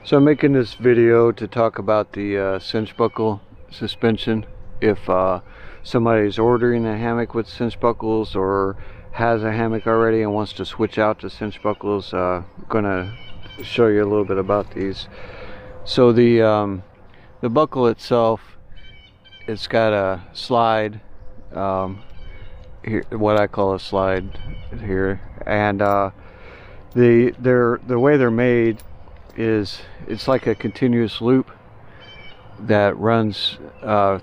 So I'm making this video to talk about the cinch buckle suspension. If somebody's ordering a hammock with cinch buckles or has a hammock already and wants to switch out to cinch buckles, I'm gonna show you a little bit about these. So the buckle itself, it's got a slide, here, what I call a slide here, and the way they're made is it's like a continuous loop that runs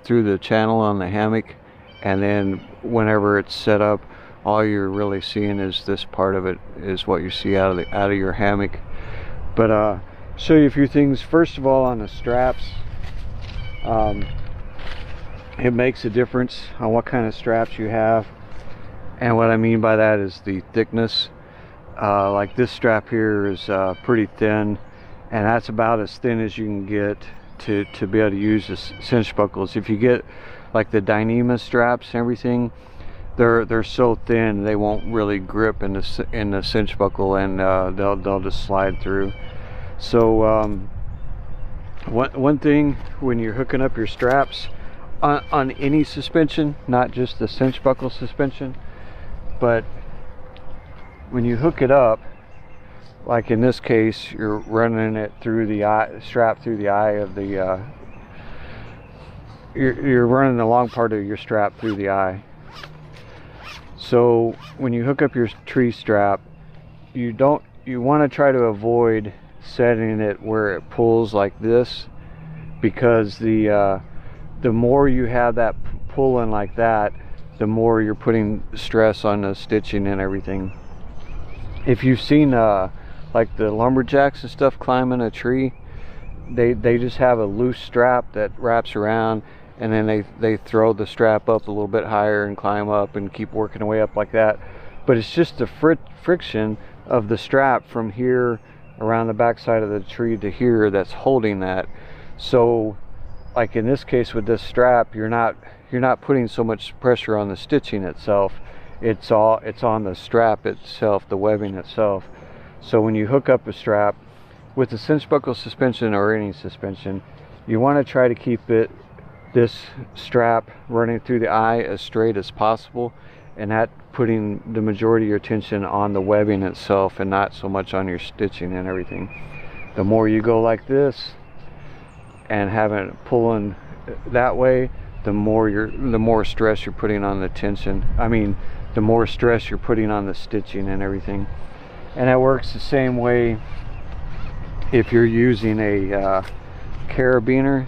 through the channel on the hammock, and then whenever it's set up, all you're really seeing is this part of it is what you see out of your hammock. But show you a few things. First of all, on the straps, it makes a difference on what kind of straps you have, and what I mean by that is the thickness. Like this strap here is pretty thin, and that's about as thin as you can get to be able to use the cinch buckles. If you get like the Dyneema straps and everything, they're so thin they won't really grip in the cinch buckle, and they'll just slide through. So one thing when you're hooking up your straps on any suspension, not just the cinch buckle suspension, but when you hook it up, like in this case, you're running it through the eye, strap through the eye of the you're running the long part of your strap through the eye. So when you hook up your tree strap, you want to try to avoid setting it where it pulls like this, because the more you have that pulling like that, the more you're putting stress on the stitching and everything. If you've seen like the lumberjacks and stuff climbing a tree, they just have a loose strap that wraps around, and then they throw the strap up a little bit higher and climb up and keep working their way up like that. But it's just the friction of the strap from here around the back side of the tree to here that's holding that. So like in this case with this strap, you're not putting so much pressure on the stitching itself. It's on the strap itself, the webbing itself. So when you hook up a strap with the cinch buckle suspension or any suspension, you want to try to keep this strap running through the eye as straight as possible, and that putting the majority of your attention on the webbing itself and not so much on your stitching and everything. The more you go like this and having it pulling that way, the more stress you're putting on the tension. The more stress you're putting on the stitching and everything. And that works the same way if you're using a carabiner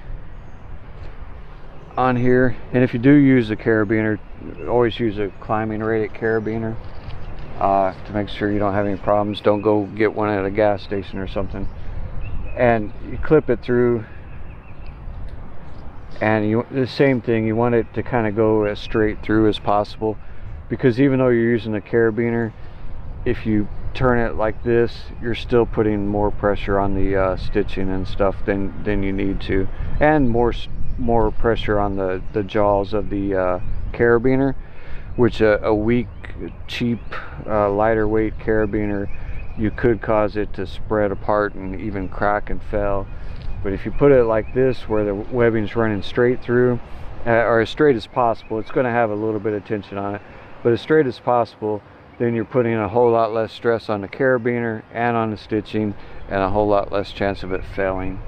on here. And if you do use a carabiner, always use a climbing rated carabiner to make sure you don't have any problems. Don't go get one at a gas station or something. And you clip it through, and the same thing, you want it to kind of go as straight through as possible, because even though you're using a carabiner, if you turn it like this, you're still putting more pressure on the stitching and stuff than you need to, and more pressure on the jaws of the carabiner, which a weak, cheap, lighter weight carabiner, you could cause it to spread apart and even crack and fail. But if you put it like this, where the webbing's running straight through, or as straight as possible, it's going to have a little bit of tension on it, but as straight as possible, then you're putting a whole lot less stress on the carabiner and on the stitching, and a whole lot less chance of it failing.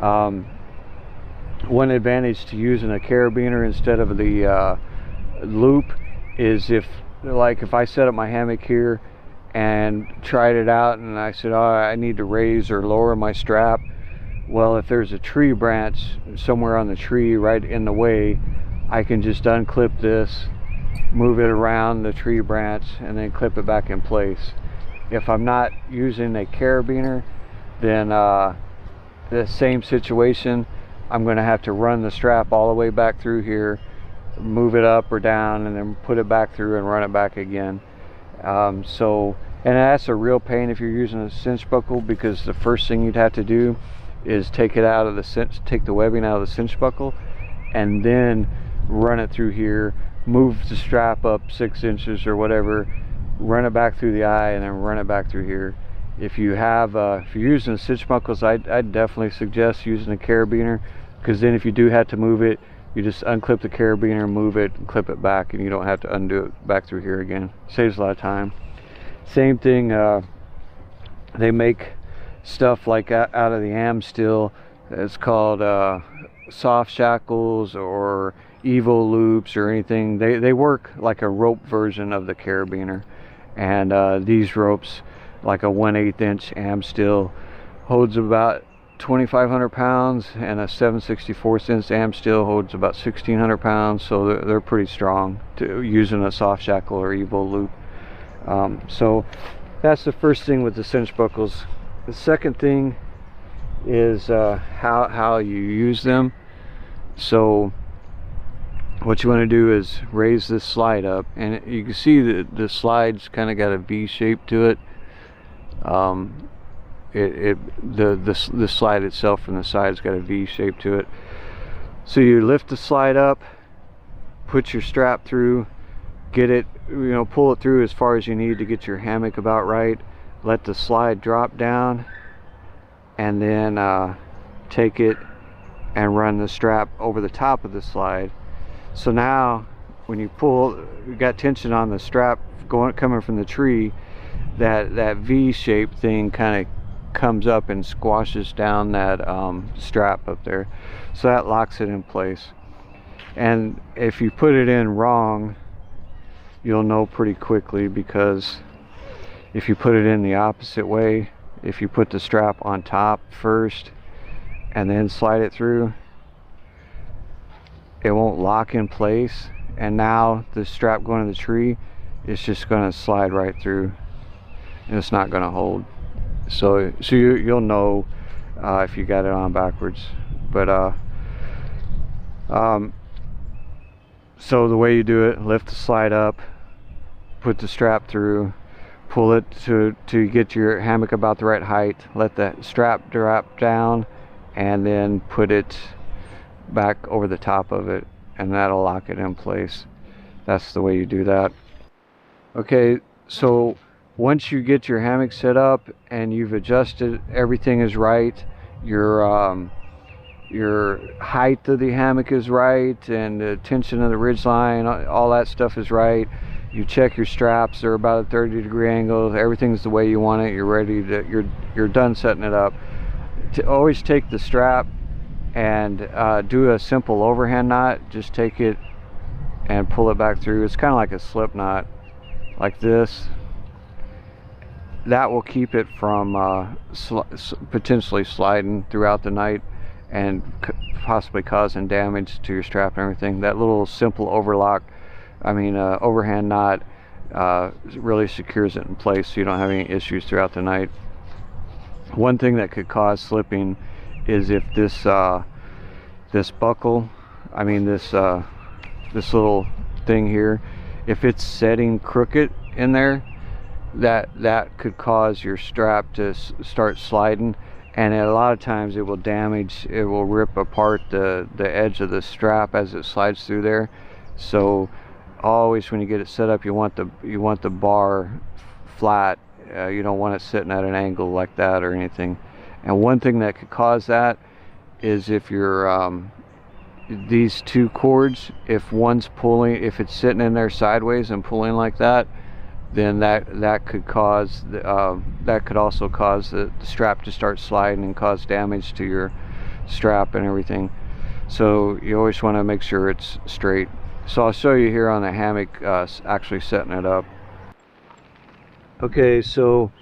One advantage to using a carabiner instead of the loop is if I set up my hammock here and tried it out, and I said, oh, I need to raise or lower my strap. Well, if there's a tree branch somewhere on the tree right in the way, I can just unclip this, move it around the tree branch, and then clip it back in place. If I'm not using a carabiner, then the same situation, I'm going to have to run the strap all the way back through here, move it up or down, and then put it back through and run it back again. And that's a real pain if you're using a cinch buckle, because the first thing you'd have to do is take the webbing out of the cinch buckle, and then run it through here, move the strap up 6 inches or whatever, run it back through the eye, and then run it back through here. If you have if you're using the cinch buckles, I'd definitely suggest using a carabiner, because then if you do have to move it, you just unclip the carabiner, move it, and clip it back, and you don't have to undo it back through here again. Saves a lot of time. Same thing, they make stuff like out of the am steel. It's called soft shackles or Evo loops or anything. They work like a rope version of the carabiner, and these ropes, like a 1/8 inch am steel, holds about 2,500 pounds, and a 7/64 inch am steel holds about 1,600 pounds, so they're pretty strong to using a soft shackle or Evo loop. So that's the first thing with the cinch buckles. The second thing is how you use them. So what you want to do is raise this slide up, and you can see that the slide's kind of got a V shape to it. The slide itself from the side's got a V shape to it. So you lift the slide up, put your strap through, get it, pull it through as far as you need to get your hammock about right. Let the slide drop down, and then take it and run the strap over the top of the slide. So now when you pull, you got tension on the strap coming from the tree, that V-shaped thing kind of comes up and squashes down that strap up there, so that locks it in place. And if you put it in wrong, you'll know pretty quickly, because if you put it in the opposite way, if you put the strap on top first and then slide it through, it won't lock in place, and now the strap going to the tree is just going to slide right through, and it's not going to hold. So you'll know if you got it on backwards. But so the way you do it, lift the slide up, put the strap through, pull it to get your hammock about the right height, let the strap drop down, and then put it back over the top of it, and that'll lock it in place. That's the way you do that. Okay, so once you get your hammock set up and you've adjusted, everything is right, your height of the hammock is right, and the tension of the ridge line, all that stuff is right. You check your straps, they're about a 30-degree angle, everything's the way you want it, you're ready to, you're done setting it up. To always take the strap and do a simple overhand knot. Just take it and pull it back through. It's kind of like a slip knot, like this. That will keep it from potentially sliding throughout the night and possibly causing damage to your strap and everything. That little simple overhand knot really secures it in place, so you don't have any issues throughout the night. One thing that could cause slipping is if this this buckle, this little thing here, if it's setting crooked in there, that could cause your strap to start sliding, and a lot of times it will rip apart the edge of the strap as it slides through there. So always when you get it set up, you want the bar flat. You don't want it sitting at an angle like that or anything. And one thing that could cause that is if you're these two cords, if one's pulling, if it's sitting in there sideways and pulling like that, then that could cause that could also cause the strap to start sliding and cause damage to your strap and everything. So you always want to make sure it's straight. So I'll show you here on the hammock actually setting it up. Okay, so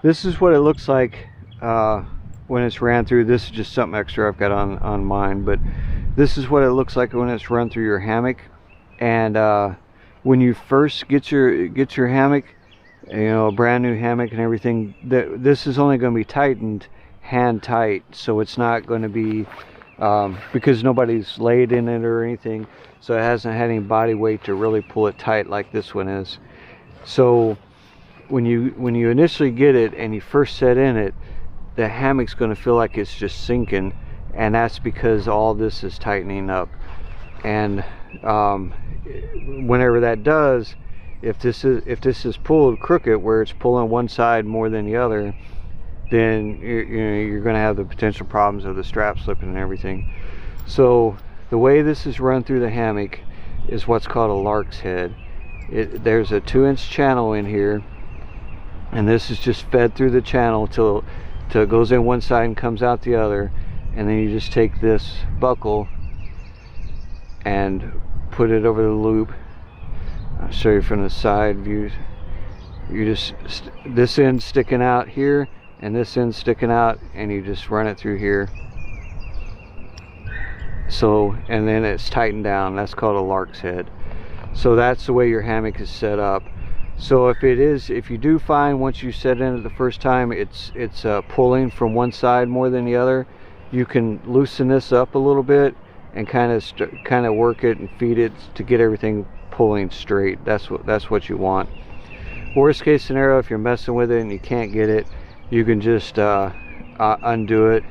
this is what it looks like when it's ran through. This is just something extra I've got on mine, but this is what it looks like when it's run through your hammock. And when you first get your hammock, a brand new hammock and everything, this is only going to be tightened hand tight, so it's not going to be because nobody's laid in it or anything, so it hasn't had any body weight to really pull it tight like this one is. So when you initially get it and you first set in it, the hammock's going to feel like it's just sinking, and that's because all this is tightening up. And whenever that does, if this is pulled crooked, where it's pulling one side more than the other, then you're going to have the potential problems of the strap slipping and everything. So the way this is run through the hammock is what's called a Larks head. There's a 2-inch channel in here, and this is just fed through the channel till it goes in one side and comes out the other, and then you just take this buckle and put it over the loop. I'll show you from the side view. You just this end sticking out here and this end sticking out, and you just run it through here. So, and then it's tightened down. That's called a Larks head. So that's the way your hammock is set up. So if you do find once you set in it the first time it's pulling from one side more than the other, you can loosen this up a little bit and kind of work it and feed it to get everything pulling straight. That's what you want. Worst case scenario, if you're messing with it and you can't get it, you can just undo it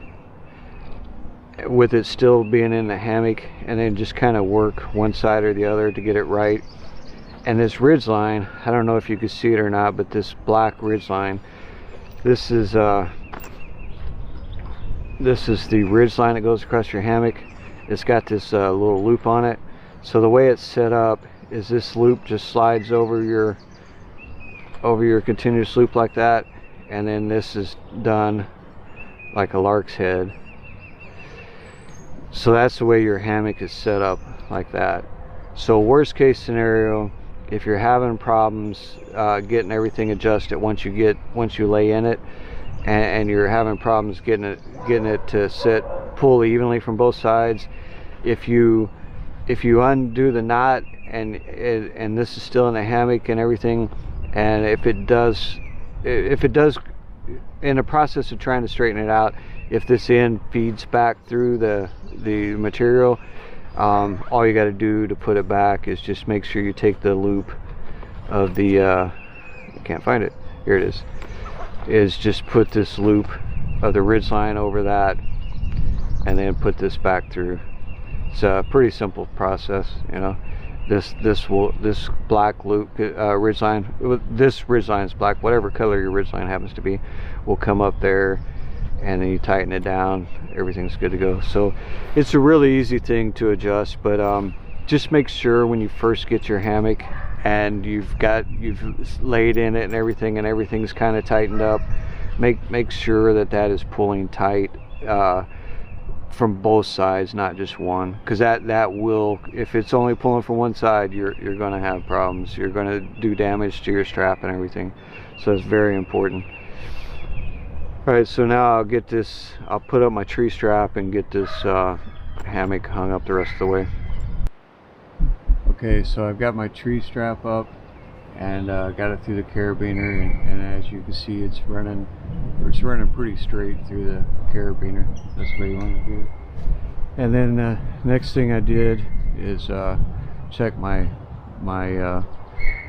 with it still being in the hammock, and then just kind of work one side or the other to get it right. And this ridge line, I don't know if you can see it or not, but this black ridge line, this is the ridge line that goes across your hammock. It's got this little loop on it. So the way it's set up is this loop just slides over your continuous loop like that, and then this is done like a Larks head. So that's the way your hammock is set up, like that. So worst case scenario, if you're having problems getting everything adjusted once you lay in it, and you're having problems getting it to pull evenly from both sides, if you undo the knot and this is still in the hammock and everything, and if it does in the process of trying to straighten it out, if this end feeds back through the material, all you got to do to put it back is just make sure you take the loop of the I can't find it, here it is just put this loop of the ridge line over that, and then put this back through. It's a pretty simple process, you know. This black loop ridge line, this ridge line is black, whatever color your ridge line happens to be, will come up there, and then you tighten it down, everything's good to go. So it's a really easy thing to adjust, but just make sure when you first get your hammock and you've laid in it and everything's kind of tightened up, make sure that is pulling tight from both sides, not just one, because that will, if it's only pulling from one side, you're going to have problems. You're going to do damage to your strap and everything. So it's very important. Alright, so now I'll put up my tree strap and get this hammock hung up the rest of the way. Okay, so I've got my tree strap up and got it through the carabiner, and as you can see, it's running pretty straight through the carabiner. That's what you want to do. And then next thing I did is check my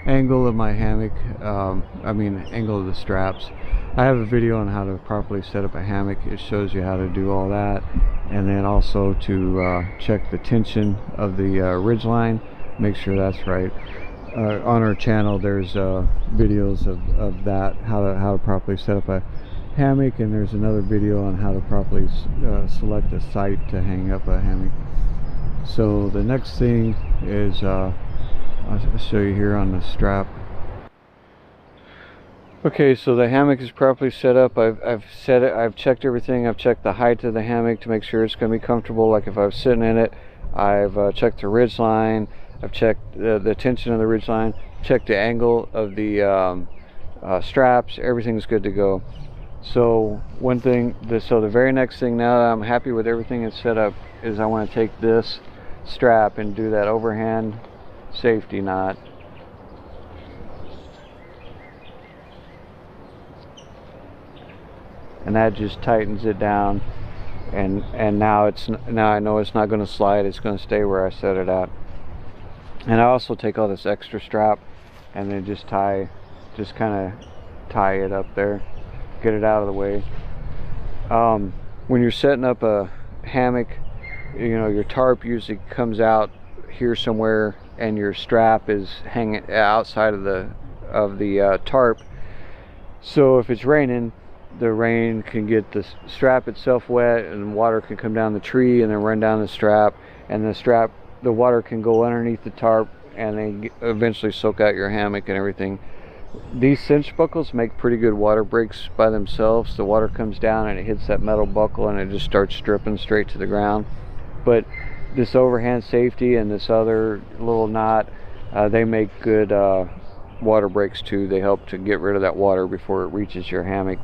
angle of my hammock, angle of the straps. I have a video on how to properly set up a hammock. It shows you how to do all that, and then also to check the tension of the ridge line, make sure that's right. On our channel there's videos of that, how to properly set up a hammock, and there's another video on how to properly select a site to hang up a hammock. So the next thing is I'll show you here on the strap. Okay, so the hammock is properly set up. I've set it, I've checked everything. I've checked the height of the hammock to make sure it's going to be comfortable. Like if I was sitting in it, I've checked the ridge line, I've checked the tension of the ridge line, checked the angle of the straps. Everything's good to go. So the very next thing, now that I'm happy with everything that's set up, is I want to take this strap and do that overhand safety knot. And that just tightens it down, and now I know it's not going to slide. It's going to stay where I set it at. And I also take all this extra strap and then just kind of tie it up there, get it out of the way. When you're setting up a hammock, you know, your tarp usually comes out here somewhere, and your strap is hanging outside of the tarp. So if it's raining the rain can get the strap itself wet, and water can come down the tree and then run down the strap, and the water can go underneath the tarp and then eventually soak out your hammock and everything. These cinch buckles make pretty good water breaks by themselves. The water comes down and it hits that metal buckle and it just starts dripping straight to the ground. But this overhand safety and this other little knot, they make good water breaks too. They help to get rid of that water before it reaches your hammock.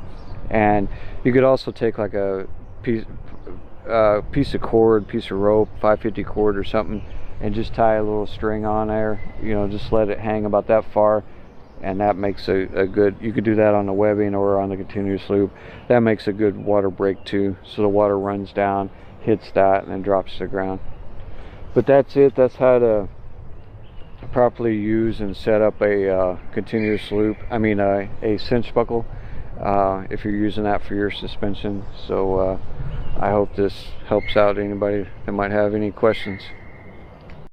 And you could also take like a piece of cord, piece of rope, 550 cord or something, and just tie a little string on there, you know, just let it hang about that far, and that makes a good, you could do that on the webbing or on the continuous loop. That makes a good water break too, so the water runs down, hits that, and then drops to the ground. But that's it. That's how to properly use and set up a continuous loop, a cinch buckle, if you're using that for your suspension. So I hope this helps out anybody that might have any questions.